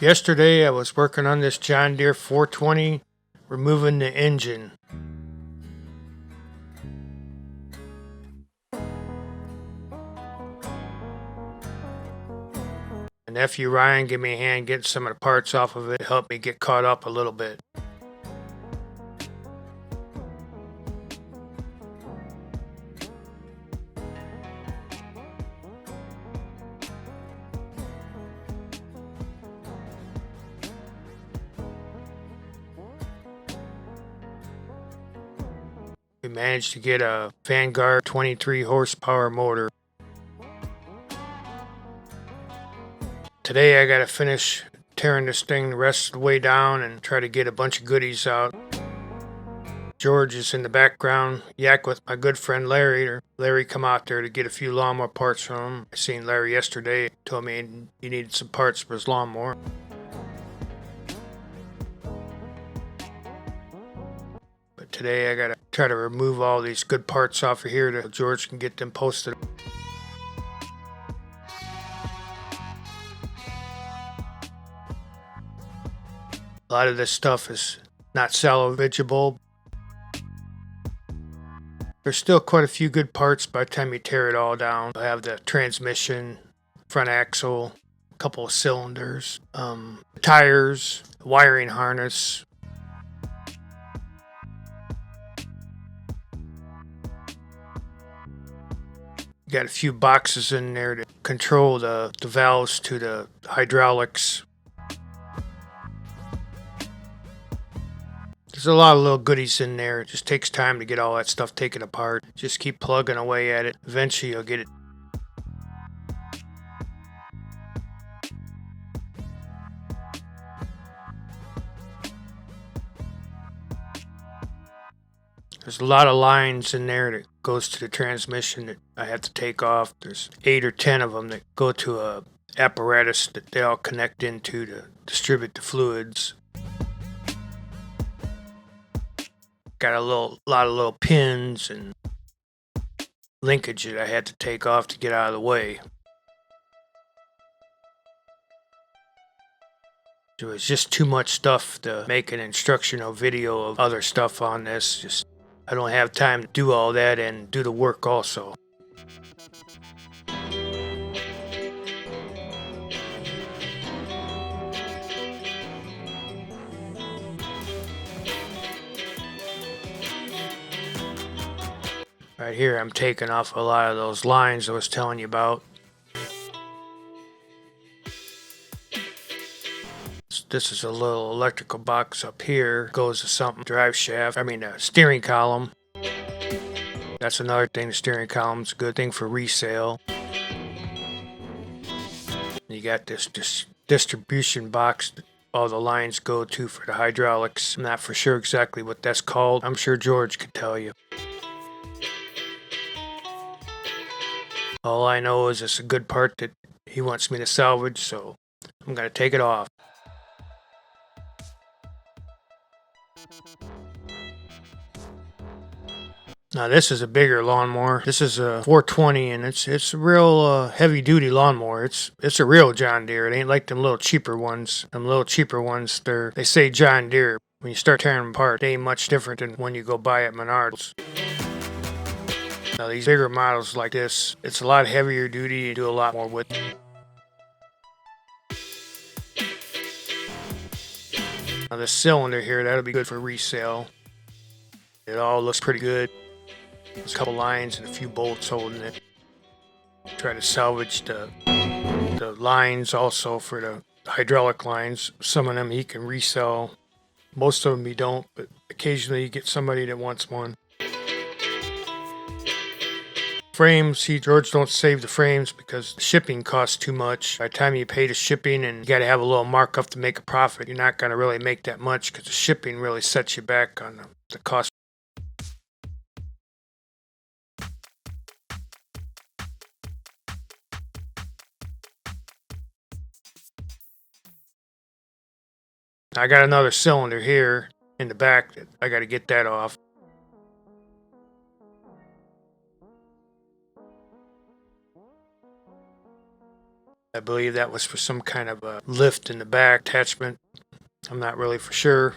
Yesterday I was working on this John Deere 420, removing the engine. And nephew Ryan gave me a hand getting some of the parts off of it to help me get caught up a little bit. We managed to get a Vanguard 23 horsepower motor. Today I gotta finish tearing this thing the rest of the way down and try to get a bunch of goodies out. George is in the background, yak with my good friend Larry. Larry come out there to get a few lawnmower parts from him. I seen Larry yesterday, told me he needed some parts for his lawnmower. But today I gotta try to remove all these good parts off of here so George can get them posted. A lot of this stuff is not salvageable. There's still quite a few good parts by the time you tear it all down. I have the transmission, front axle, a couple of cylinders, tires, wiring harness. Got a few boxes in there to control the valves to the hydraulics. There's a lot of little goodies in there. It just takes time to get all that stuff taken apart. Just keep plugging away at it. Eventually you'll get it. There's a lot of lines in there that goes to the transmission that I have to take off. There's 8 or 10 of them that go to a apparatus that they all connect into to distribute the fluids. Got a lot of little pins and linkage that I had to take off to get out of the way. There was just too much stuff to make an instructional video of other stuff on this. I don't have time to do all that and do the work also. Right here I'm taking off a lot of those lines I was telling you about. This is a little electrical box up here. Goes to something, drive shaft, a steering column. That's another thing, the steering column's a good thing for resale. You got this distribution box that all the lines go to for the hydraulics. I'm not for sure exactly what that's called. I'm sure George could tell you. All I know is it's a good part that he wants me to salvage, so I'm gonna take it off. Now this is a bigger lawnmower. This is a 420 and it's a real heavy duty lawnmower. It's a real John Deere. It ain't like them little cheaper ones. Them little cheaper ones, they say John Deere. When you start tearing them apart, they ain't much different than when you go buy at Menards. Now these bigger models like this, it's a lot heavier duty. You do a lot more with it. Now this cylinder here, that'll be good for resale. It all looks pretty good. There's a couple lines and a few bolts holding it. Try to salvage the lines also for the hydraulic lines. Some of them he can resell. Most of them he don't, but occasionally you get somebody that wants one. Frames, George don't save the frames because shipping costs too much. By the time you pay the shipping and you got to have a little markup to make a profit, you're not going to really make that much because the shipping really sets you back on the cost. I got another cylinder here in the back that I got to get that off. I believe that was for some kind of a lift in the back attachment. I'm not really for sure.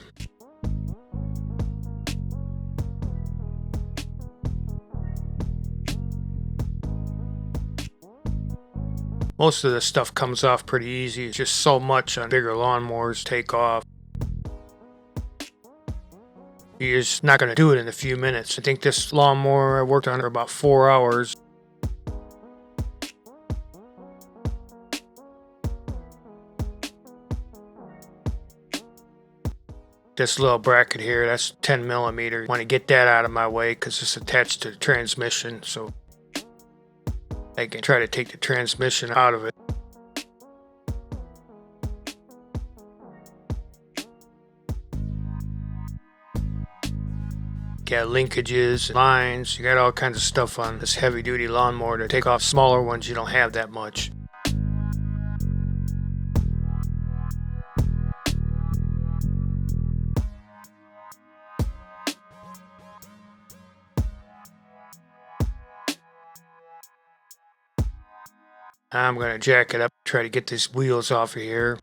Most of the stuff comes off pretty easy. It's just so much on bigger lawnmowers take off. You're just not going to do it in a few minutes. I think this lawnmower I worked on for about 4 hours. This little bracket here, that's 10 millimeter. I want to get that out of my way because it's attached to the transmission, so I can try to take the transmission out of it. Got linkages, lines, you got all kinds of stuff on this heavy duty lawnmower to take off smaller ones you don't have that much. I'm going to jack it up, try to get these wheels off of here.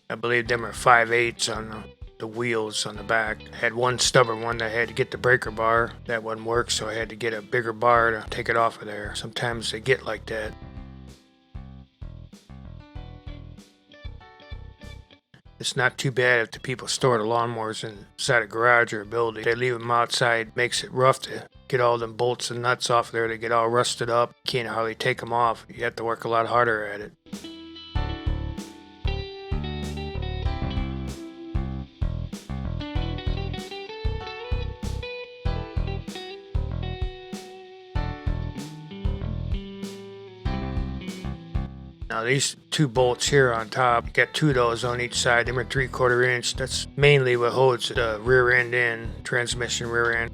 I believe them are 5/8 on the wheels on the back. I had one stubborn one that I had to get the breaker bar. That wouldn't work, so I had to get a bigger bar to take it off of there. Sometimes they get like that. It's not too bad if the people store the lawnmowers inside a garage or a building. They leave them outside, makes it rough to get all them bolts and nuts off there. They get all rusted up. Can't hardly take them off. You have to work a lot harder at it. Now these two bolts here on top, you got two of those on each side. Them are 3/4 inch. That's mainly what holds the rear end in, transmission rear end.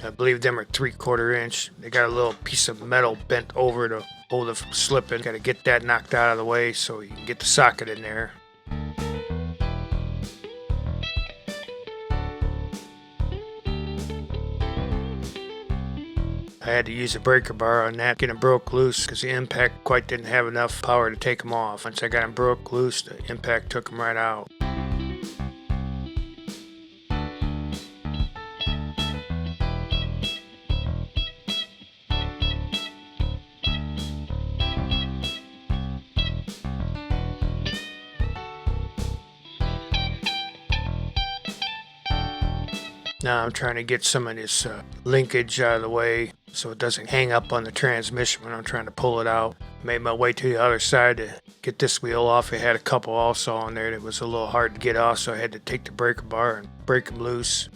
I believe them are 3/4 inch. They got a little piece of metal bent over to hold it from slipping. Got to get that knocked out of the way so you can get the socket in there. I had to use a breaker bar on that, get them broke loose because the impact quite didn't have enough power to take them off. Once I got them broke loose, the impact took them right out. Now I'm trying to get some of this linkage out of the way so it doesn't hang up on the transmission when I'm trying to pull it out. Made my way to the other side to get this wheel off. It had a couple also on there that was a little hard to get off, so I had to take the breaker bar and break them loose.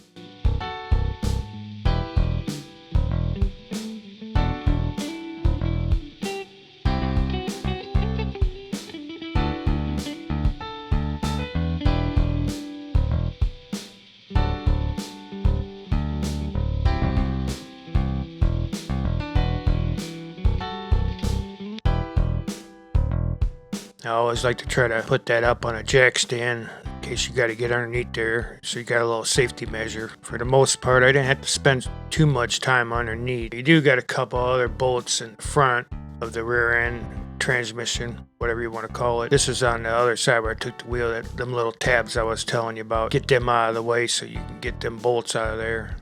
I always like to try to put that up on a jack stand in case you got to get underneath there, so you got a little safety measure. For the most part, I didn't have to spend too much time underneath. You do got a couple other bolts in the front of the rear end transmission, whatever you want to call it. This is on the other side where I took the wheel, them little tabs I was telling you about. Get them out of the way so you can get them bolts out of there.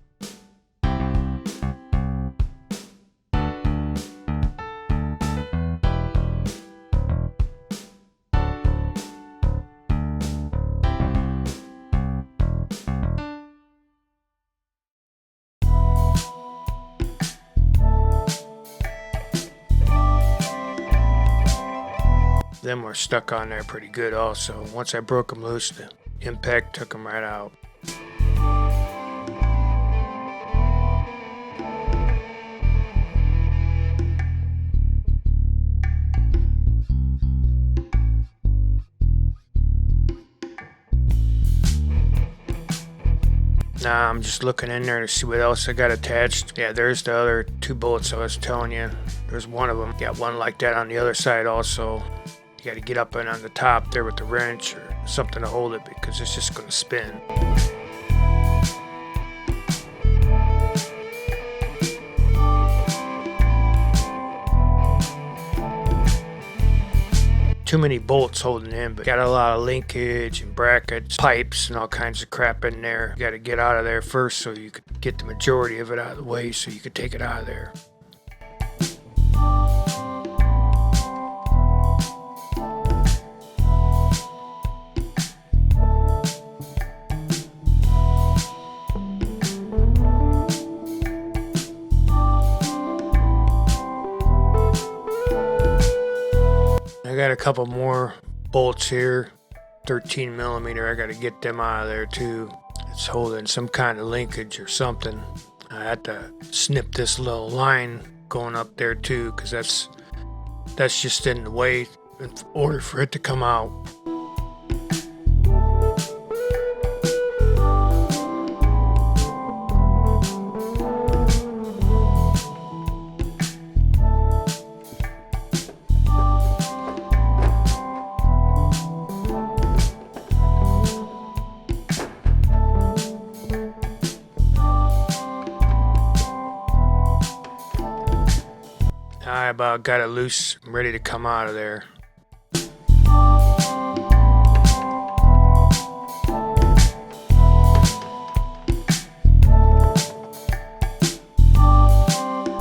Them were stuck on there pretty good also. Once I broke them loose, the impact took them right out. Nah, I'm just looking in there to see what else I got attached. Yeah, there's the other 2 bolts I was telling you. There's one of them. Got one like that on the other side also. You got to get up and on the top there with the wrench or something to hold it because it's just going to spin. Too many bolts holding in, but got a lot of linkage and brackets, pipes, and all kinds of crap in there. You got to get out of there first so you could get the majority of it out of the way so you could take it out of there. I got a couple more bolts here, 13 millimeter. I got to get them out of there too. It's holding some kind of linkage or something. I had to snip this little line going up there too because that's just in the way in order for it to come out. I about got it loose. I'm ready to come out of there.